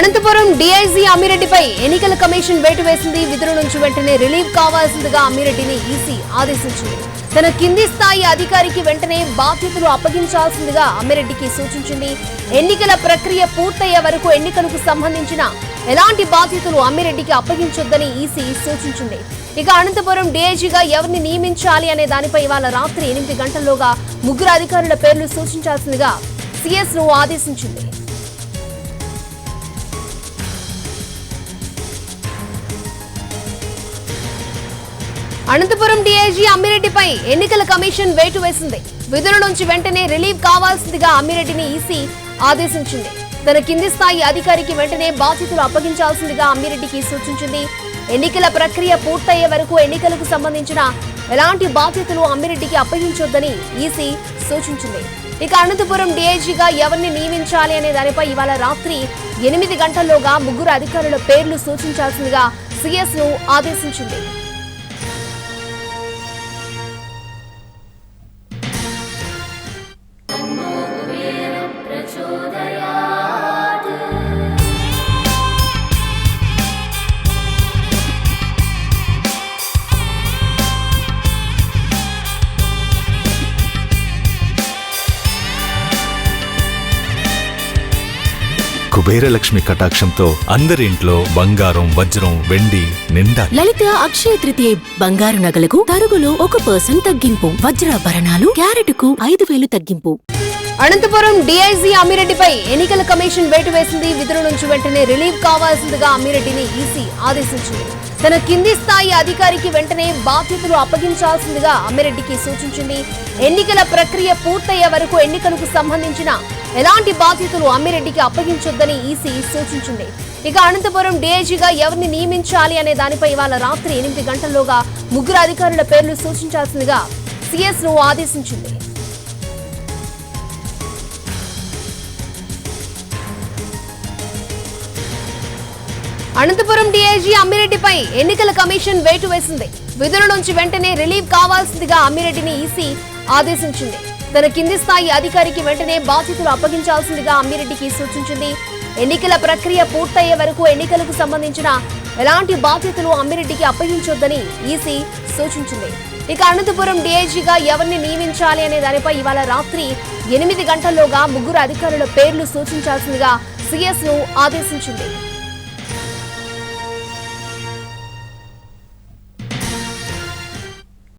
Anantapuram DIG అమ్మిరెడ్డిపై ఎన్నికల commission వేటు వేసింది. విధుల నుంచి వెంటనే రిలీవ్ కావాల్సిందిగా అమ్మిరెడ్డిని ఈసీ ఆదేశించింది. తన కింది స్థాయి అధికారికి వెంటనే బాధ్యతలు అప్పగించాల్సిందిగా అమ్మిరెడ్డికి సూచించింది. ఎన్నికల ప్రక్రియ పూర్తయ్యే వరకు ఎన్నికలకు సంబంధించిన ఎలాంటి బాధ్యతలు అమ్మిరెడ్డికి అప్పగించొద్దని ఈసీ సూచించింది. ఇక అనంతపురం డీఐజీగా ఎవరిని నియమించాలి అనే దానిపై ఇవాళ రాత్రి 8 గంటల్లోగా ముగ్గురు అధికారుల పేర్లు సూచించాల్సిందిగా సీఎస్ ను ఆదేశించింది. అనంతపురం డీఐజీ అమ్మిరెడ్డిపై ఎన్నికల కమిషన్ వేటు వేసింది. విధుల నుంచి వెంటనే రిలీవ్ కావాల్సిందిగా అమ్మిరెడ్డిని ఈసీ ఆదేశించింది. తన కింది స్థాయి అధికారికి వెంటనే బాధ్యతలు అప్పగించాల్సిందిగా అమ్మిరెడ్డికి సూచించింది. ఎన్నికల ప్రక్రియ పూర్తయ్యే వరకు ఎన్నికలకు సంబంధించిన ఎలాంటి బాధ్యతలు అమ్మిరెడ్డికి అప్పగించొద్దని ఈసీ సూచించింది. ఇక అనంతపురం డీఐజీగా ఎవరిని నియమించాలి అనే దానిపై ఇవాళ రాత్రి 8 గంటల్లోగా ముగ్గురు అధికారుల పేర్లు సూచించాల్సిందిగా సీఎస్ ను ఆదేశించింది. కుబేరలక్ష్మి కటాక్షంతో అందరి ఇంట్లో బంగారం, వజ్రం, వెండి నిండా. లలిత అక్షయ తృతీయ బంగారు నగలకు తరుగులో 1% తగ్గింపు. వజ్రాభరణాలు క్యారెట్కు 5,000 తగ్గింపు. అనంతపురం డీఐజీ అమ్మిరెడ్డిపై ఎన్నికల కమిషన్ వేటు వేసింది. విధుల నుంచి వెంటనే రిలీవ్ కావాల్సిందిగా అమ్మిరెడ్డిని ఈసీ ఆదేశించింది. తన కింది స్థాయి అధికారికి వెంటనే బాధ్యతలు అప్పగించాల్సిందిగా అమ్మిరెడ్డికి సూచించింది. ఎన్నికల ప్రక్రియ పూర్తయ్యే వరకు ఎన్నికలకు సంబంధించిన ఎలాంటి బాధ్యతలు అమ్మిరెడ్డికి అప్పగించొద్దని ఈసీ సూచించింది. ఇక అనంతపురం డీఐజీగా ఎవరిని నియమించాలి అనే దానిపై ఇవాళ రాత్రి 8 గంటల్లోగా ముగ్గురు అధికారుల పేర్లు సూచించాల్సిందిగా సీఎస్ ను ఆదేశించింది. అనంతపురం డీఐజీ అమ్మిరెడ్డిపై ఎన్నికల కమిషన్ వేటు వేసింది. విధుల నుంచి వెంటనే రిలీవ్ కావాల్సిందిగా అమ్మిరెడ్డిని ఈసీ ఆదేశించింది. తన కింది స్థాయి అధికారికి వెంటనే బాధ్యతలు అప్పగించాల్సిందిగా అమ్మిరెడ్డికి సూచించింది. ఎన్నికల ప్రక్రియ పూర్తయ్యే వరకు ఎన్నికలకు సంబంధించిన ఎలాంటి బాధ్యతలు అమ్మిరెడ్డికి అప్పగించొద్దని ఈసీ సూచించింది. ఇక అనంతపురం డీఐజీగా ఎవరిని నియమించాలి అనే దానిపై ఇవాళ రాత్రి 8 గంటల్లోగా ముగ్గురు అధికారుల పేర్లు సూచించాల్సిందిగా సీఎస్ ను ఆదేశించింది.